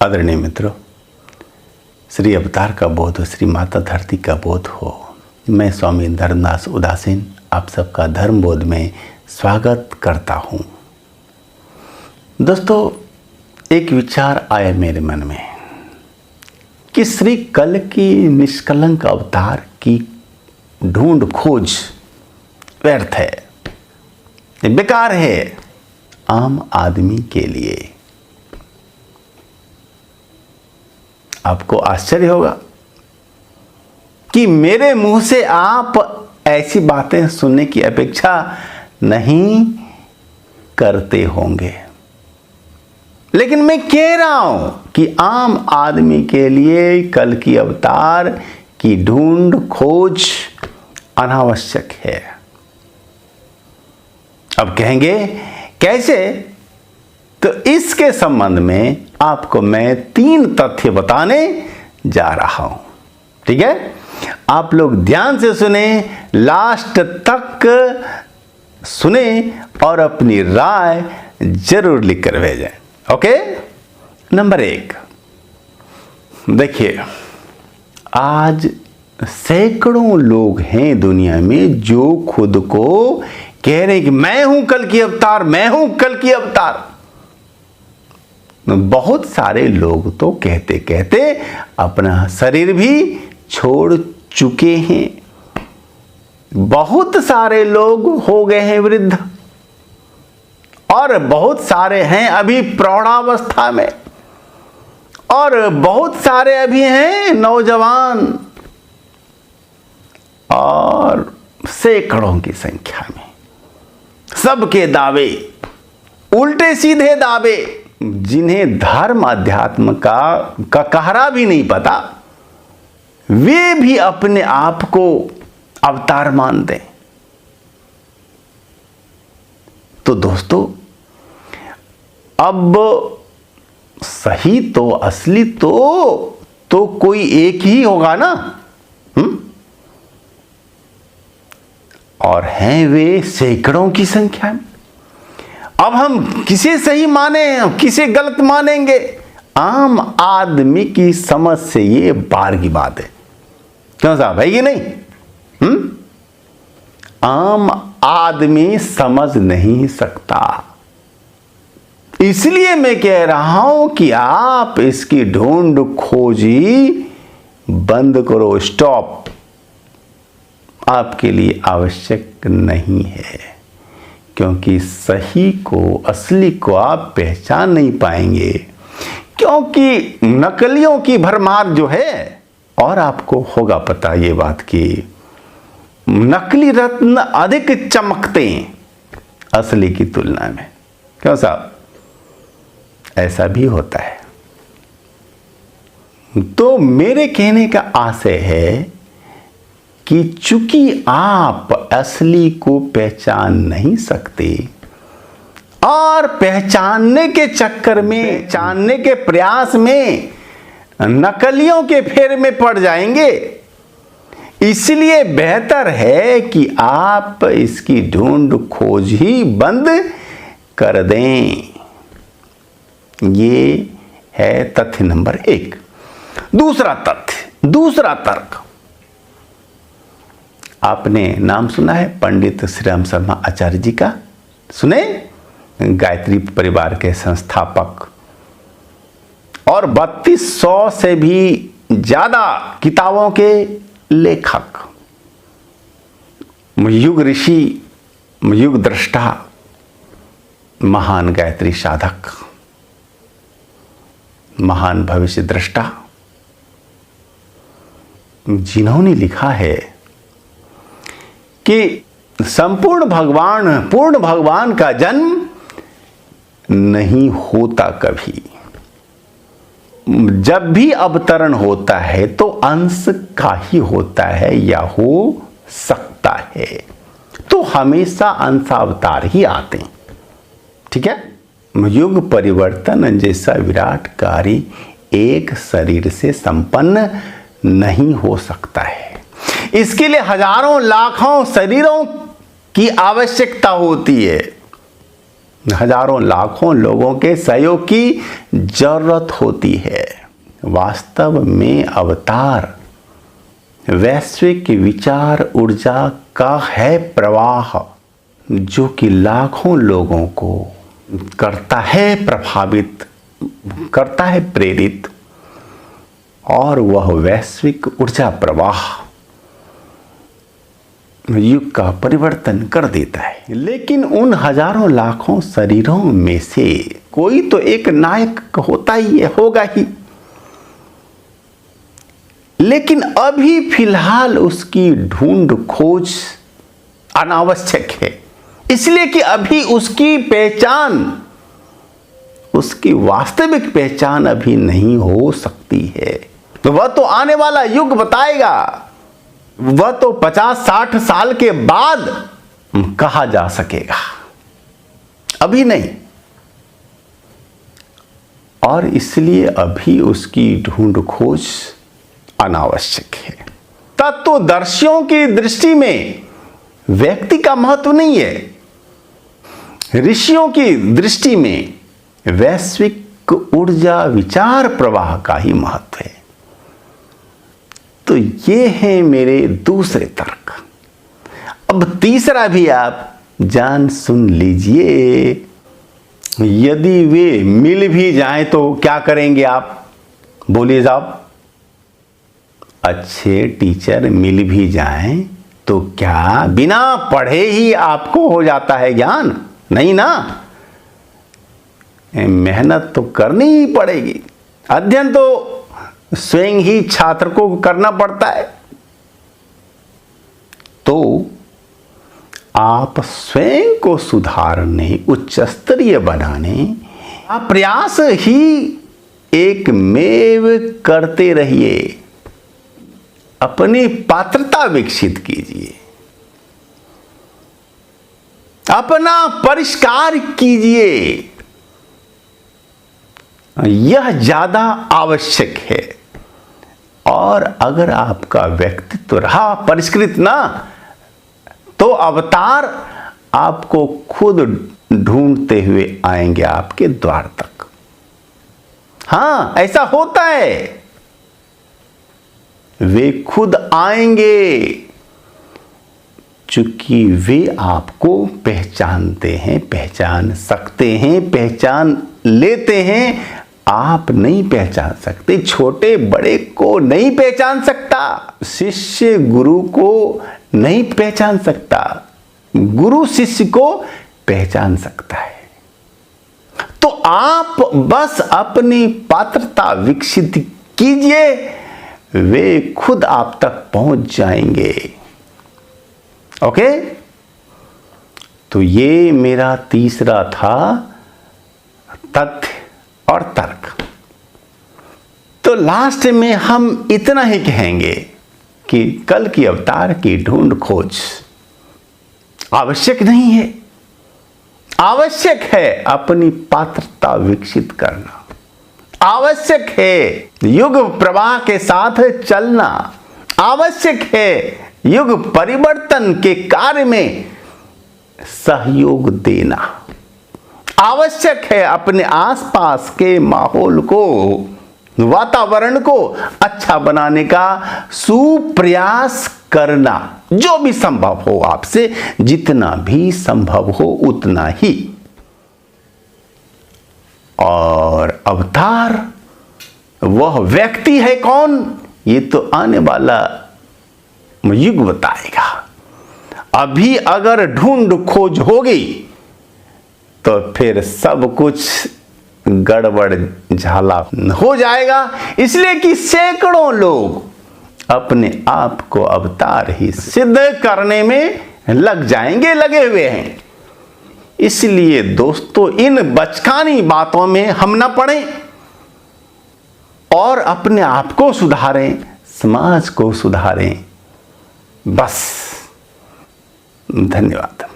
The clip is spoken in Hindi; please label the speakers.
Speaker 1: आदरणीय मित्रों, श्री अवतार का बोध हो, श्री माता धरती का बोध हो। मैं स्वामी धर्मदास उदासीन आप सबका धर्म बोध में स्वागत करता हूँ। दोस्तों, एक विचार आया मेरे मन में कि श्री कल की निष्कलंक अवतार की ढूंढ खोज व्यर्थ है, बेकार है आम आदमी के लिए। आपको आश्चर्य होगा कि मेरे मुंह से आप ऐसी बातें सुनने की अपेक्षा नहीं करते होंगे, लेकिन मैं कह रहा हूं कि आम आदमी के लिए कल की अवतार की ढूंढ खोज अनावश्यक है। अब कहेंगे कैसे? तो इसके संबंध में आपको मैं 3 तथ्य बताने जा रहा हूं। ठीक है, आप लोग ध्यान से सुने, लास्ट तक सुने और अपनी राय जरूर लिख कर भेजें। ओके, नंबर 1, देखिए, आज सैकड़ों लोग हैं दुनिया में जो खुद को कह रहे हैं कि मैं हूं कल की अवतार, मैं हूं कल की अवतार। बहुत सारे लोग तो कहते कहते अपना शरीर भी छोड़ चुके हैं। बहुत सारे लोग हो गए हैं वृद्ध, और बहुत सारे हैं अभी प्रौढ़ावस्था में, और बहुत सारे अभी हैं नौजवान, और सैकड़ों की संख्या में सबके दावे, उल्टे सीधे दावे, जिन्हें धर्म अध्यात्म का कहरा भी नहीं पता, वे भी अपने आप को अवतार मानते हैं। तो दोस्तों, अब सही तो असली तो कोई एक ही होगा ना, और हैं वे सैकड़ों की संख्या में। अब हम किसे सही माने, किसे गलत मानेंगे? आम आदमी की समझ से ये बाहर की बात है। क्यों साहब, है कि नहीं? आम आदमी समझ नहीं सकता। इसलिए मैं कह रहा हूं कि आप इसकी ढूंढ खोजी बंद करो, स्टॉप। आपके लिए आवश्यक नहीं है, क्योंकि सही को, असली को आप पहचान नहीं पाएंगे, क्योंकि नकलियों की भरमार जो है। और आपको होगा पता ये बात कि नकली रत्न अधिक चमकते हैं असली की तुलना में। क्यों साहब, ऐसा भी होता है। तो मेरे कहने का आशय है कि चूंकि आप असली को पहचान नहीं सकते और पहचानने के चक्कर में, जानने के प्रयास में नकलियों के फेर में पड़ जाएंगे, इसलिए बेहतर है कि आप इसकी ढूंढ खोज ही बंद कर दें। ये है तथ्य नंबर 1। दूसरा तथ्य, दूसरा तर्क, आपने नाम सुना है पंडित श्री राम शर्मा आचार्य जी का? सुने? गायत्री परिवार के संस्थापक और 3200 से भी ज्यादा किताबों के लेखक, युग ऋषि, युग दृष्टा, महान गायत्री साधक, महान भविष्य दृष्टा, जिन्होंने लिखा है कि संपूर्ण भगवान, पूर्ण भगवान का जन्म नहीं होता कभी। जब भी अवतरण होता है तो अंश का ही होता है या हो सकता है, तो हमेशा अंशावतार ही आते हैं। ठीक है, युग परिवर्तन जैसा विराट कार्य एक शरीर से संपन्न नहीं हो सकता है। इसके लिए हजारों लाखों शरीरों की आवश्यकता होती है, हजारों लाखों लोगों के सहयोग की जरूरत होती है। वास्तव में अवतार वैश्विक विचार ऊर्जा का है प्रवाह, जो कि लाखों लोगों को करता है प्रभावित, करता है प्रेरित, और वह वैश्विक ऊर्जा प्रवाह युग का परिवर्तन कर देता है। लेकिन उन हजारों लाखों शरीरों में से कोई तो एक नायक होता ही होगा ही, लेकिन अभी फिलहाल उसकी ढूंढ खोज अनावश्यक है, इसलिए कि अभी उसकी पहचान, उसकी वास्तविक पहचान अभी नहीं हो सकती है। तो वह तो आने वाला युग बताएगा, वह तो 50-60 साल के बाद कहा जा सकेगा, अभी नहीं। और इसलिए अभी उसकी ढूंढ खोज अनावश्यक है। तत्वदर्शियों की दृष्टि में व्यक्ति का महत्व नहीं है, ऋषियों की दृष्टि में वैश्विक ऊर्जा विचार प्रवाह का ही महत्व है। तो ये है मेरे दूसरे तर्क। अब तीसरा भी आप जान सुन लीजिए। यदि वे मिल भी जाएं तो क्या करेंगे आप? बोलिए साहब। अच्छे टीचर मिल भी जाएं तो क्या बिना पढ़े ही आपको हो जाता है ज्ञान? नहीं ना, मेहनत तो करनी ही पड़ेगी। अध्ययन तो स्वयं ही छात्र को करना पड़ता है। तो आप स्वयं को सुधारने, उच्च स्तरीय बनाने का प्रयास ही एक मेव करते रहिए। अपनी पात्रता विकसित कीजिए, अपना परिष्कार कीजिए, यह ज्यादा आवश्यक है। और अगर आपका व्यक्तित्व रहा परिष्कृत ना, तो अवतार आपको खुद ढूंढते हुए आएंगे आपके द्वार तक। हां, ऐसा होता है, वे खुद आएंगे, चूंकि वे आपको पहचानते हैं, पहचान सकते हैं, पहचान लेते हैं। आप नहीं पहचान सकते, छोटे बड़े को नहीं पहचान सकता, शिष्य गुरु को नहीं पहचान सकता, गुरु शिष्य को पहचान सकता है। तो आप बस अपनी पात्रता विकसित कीजिए, वे खुद आप तक पहुंच जाएंगे। ओके? तो ये मेरा तीसरा था तथ्य और तर्क। तो लास्ट में हम इतना ही कहेंगे कि कल की अवतार की ढूंढ खोज आवश्यक नहीं है, आवश्यक है अपनी पात्रता विकसित करना, आवश्यक है युग प्रवाह के साथ चलना, आवश्यक है युग परिवर्तन के कार्य में सहयोग देना, आवश्यक है अपने आसपास के माहौल को, वातावरण को अच्छा बनाने का सुप्रयास करना। जो भी संभव हो आपसे, जितना भी संभव हो उतना ही। और अवतार वह व्यक्ति है कौन, ये तो आने वाला युग बताएगा। अभी अगर ढूंढ खोज होगी तो फिर सब कुछ गड़बड़ झाला हो जाएगा, इसलिए कि सैकड़ों लोग अपने आप को अवतार ही सिद्ध करने में लग जाएंगे, लगे हुए हैं। इसलिए दोस्तों, इन बचकानी बातों में हम न पड़ें और अपने आप को सुधारें, समाज को सुधारें। बस, धन्यवाद।